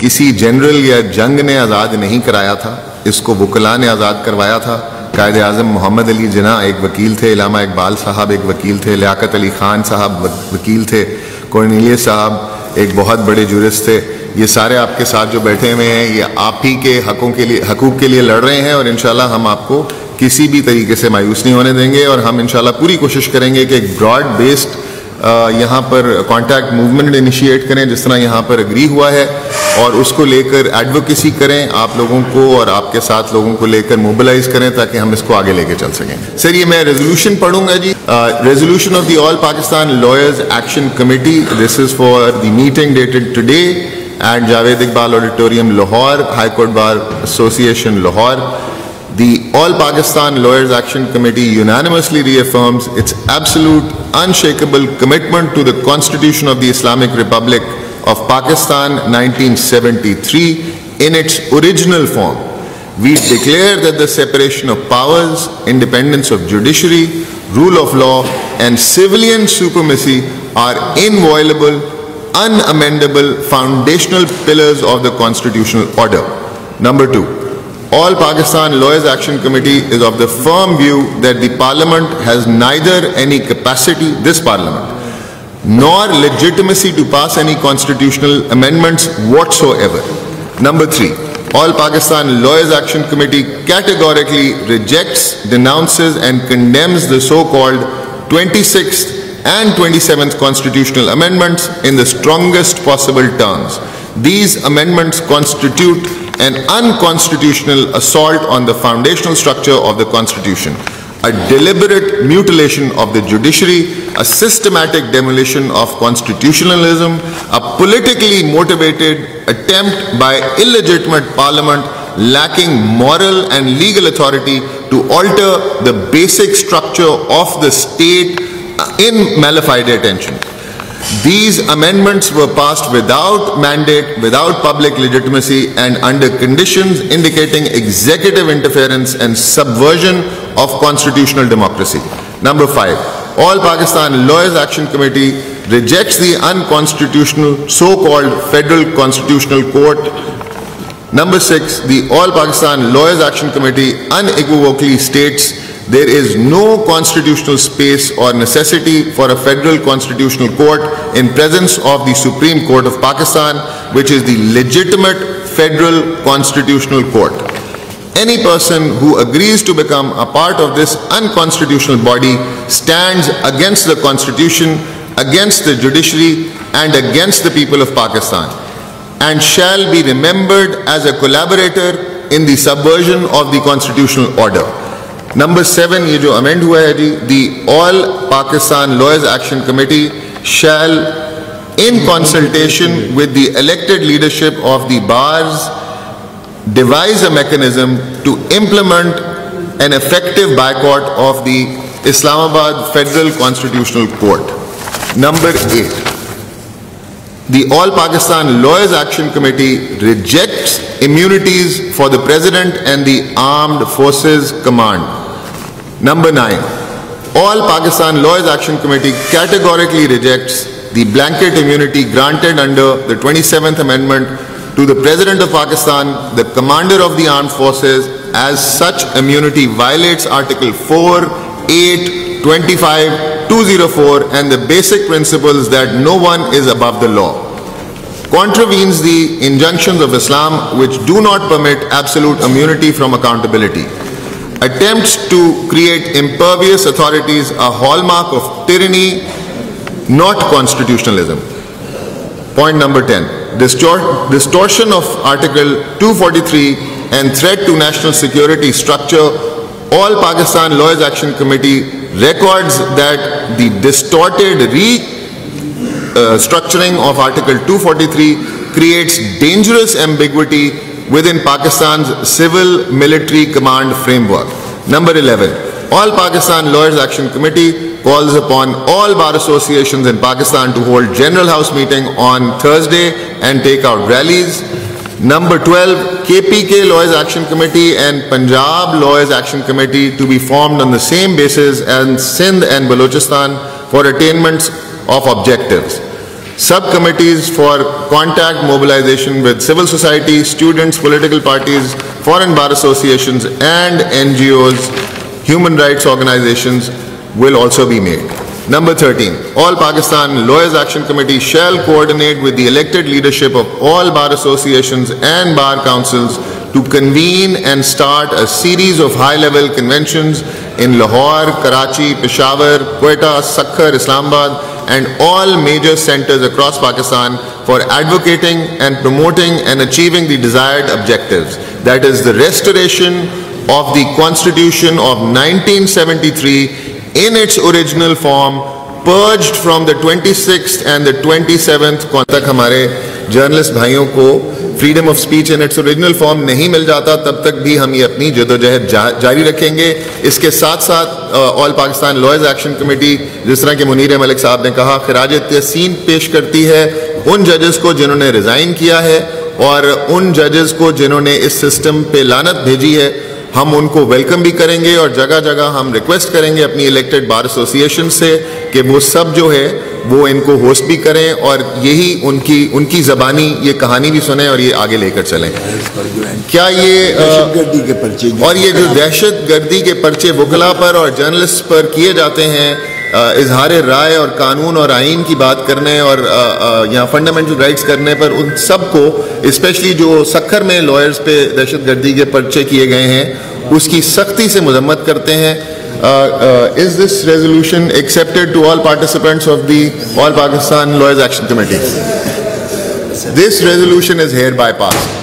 کسی جنرل یا جنگ نے آزاد نہیں کرایا تھا، اس کو وکلاء نے آزاد کروایا تھا. قائد اعظم محمد علی جناح ایک وکیل تھے، علامہ اقبال صاحب ایک وکیل تھے، لیاقت علی خان صاحب وکیل تھے، کورنیلیس صاحب ایک بہت بڑے جورسٹ تھے. یہ سارے آپ کے ساتھ جو بیٹھے ہوئے ہیں یہ آپ ہی کے حقوق کے لیے لڑ رہے ہیں، اور انشاءاللہ ہم آپ کو کسی بھی طریقے سے مایوس نہیں ہونے دیں گے، اور ہم انشاءاللہ پوری کوشش کریں گے کہ ایک براڈ بیسڈ یہاں پر کانٹیکٹ موومنٹ انیشیٹ کریں جس طرح یہاں پر اگری ہوا ہے، اور اس کو لے کر ایڈوکیسی کریں آپ لوگوں کو، اور آپ کے ساتھ لوگوں کو لے کر موبلائز کریں تاکہ ہم اس کو آگے لے کے چل سکیں. سر یہ میں ریزولوشن پڑھوں گا جی. Resolution of the all Pakistan lawyers action committee. This is for the meeting dated today at Javed Iqbal Auditorium, Lahore, High Court Bar Association, Lahore. The All Pakistan Lawyers Action Committee unanimously reaffirms its absolute, unshakable commitment to the Constitution of the Islamic Republic of Pakistan 1973 in its original form. We declare that the separation of powers, independence of judiciary, rule of law, and civilian supremacy are inviolable, unamendable foundational pillars of the constitutional order. Number 2, All Pakistan Lawyers Action Committee is of the firm view that the Parliament has neither any capacity, this Parliament, nor legitimacy to pass any constitutional amendments whatsoever. Number 3, All Pakistan Lawyers Action Committee categorically rejects, denounces and condemns the so-called 26th and 27th constitutional amendments in the strongest possible terms. These amendments constitute an unconstitutional assault on the foundational structure of the Constitution, a deliberate mutilation of the judiciary, a systematic demolition of constitutionalism, a politically motivated attempt by illegitimate parliament lacking moral and legal authority to alter the basic structure of the state in malified attention. These amendments were passed without mandate, without public legitimacy, and under conditions indicating executive interference and subversion of constitutional democracy. Number 5, All Pakistan Lawyers Action Committee rejects the unconstitutional so-called Federal Constitutional Court. Number 6, the All Pakistan Lawyers Action Committee unequivocally states there is no constitutional space or necessity for a federal constitutional court in presence of the Supreme Court of Pakistan, which is the legitimate federal constitutional court. Any person who agrees to become a part of this unconstitutional body stands against the Constitution, against the judiciary, and against the people of Pakistan, and shall be remembered as a collaborator in the subversion of the constitutional order. Number 7, یہ جو amend ہوا ہے جی, the All Pakistan Lawyers Action Committee shall, in consultation with the elected leadership of the bars, devise a mechanism to implement an effective boycott of the Islamabad Federal Constitutional Court. Number 8, the All Pakistan Lawyers Action Committee rejects immunities for the President and the Armed Forces Command. Number 9, All Pakistan Lawyers Action Committee categorically rejects the blanket immunity granted under the 27th Amendment to the President of Pakistan, the Commander of the Armed Forces, as such immunity violates Article 4, 8, 25, 204 and the basic principles that no one is above the law, contravenes the injunctions of Islam which do not permit absolute immunity from accountability, attempts to create impervious authorities, a hallmark of tyranny, not constitutionalism. Point number 10, distortion of Article 243 and threat to national security structure. All Pakistan Lawyers Action Committee records that the distorted structuring of Article 243 creates dangerous ambiguity within Pakistan's civil military command framework. Number 11, All Pakistan Lawyers Action Committee calls upon all bar associations in Pakistan to hold general house meeting on Thursday and take out rallies. Number 12, KPK Lawyers Action Committee and Punjab Lawyers Action Committee to be formed on the same basis as Sindh and Balochistan for attainments of objectives. sub-committees for contact mobilization with civil society, students, political parties, foreign bar associations and NGOs, human rights organizations will also be made. Number 13, All Pakistan Lawyers Action Committee shall coordinate with the elected leadership of all bar associations and bar councils to convene and start a series of high-level conventions in Lahore, Karachi, Peshawar, Quetta, Sakkar, Islamabad and all major centers across Pakistan for advocating and promoting and achieving the desired objectives. That is the restoration of the Constitution of 1973 in its original form, purged from the 26th and the 27th. तक हमारे journalist भाइयों को freedom of speech in its original form नहीं मिल जाता, तब तक भी हम ये अपनी जदोजहद जारी रखेंगे. इसके साथ साथ all Pakistan lawyers action committee, जिस तरह के मुनीर मलिक साहब ने कहा, खराज तहसीन पेश करती है उन जजेस को जिन्होंने रिज़ाइन किया है और उन जजेस को जिन्होंने इस सिस्टम पे लानत भेजी है. हम उनको वेलकम भी करेंगे और जगह जगह हम रिक्वेस्ट करेंगे अपनी इलेक्टेड बार एसोसिएशन से कि वो सब जो है वो इनको होस्ट भी करें और यही उनकी ज़बानी ये कहानी भी सुने और ये आगे लेकर चलें. क्या ये दहशतगर्दी के पर्चे और ये जो दहशत गर्दी के पर्चे वकला पर और जर्नलिस्ट पर किए जाते हैं, इजहार राय और कानून और आइन की बात करने और यहाँ फंडामेंटल राइट्स करने पर, उन सब को स्पेशली जो सक्खर में लॉयर्स पे दहशत गर्दी के पर्चे किए गए हैं उसकी सख्ती से मजम्मत करते हैं. Is this resolution accepted to all participants of the All Pakistan Lawyers Action Committee? This resolution is hereby passed.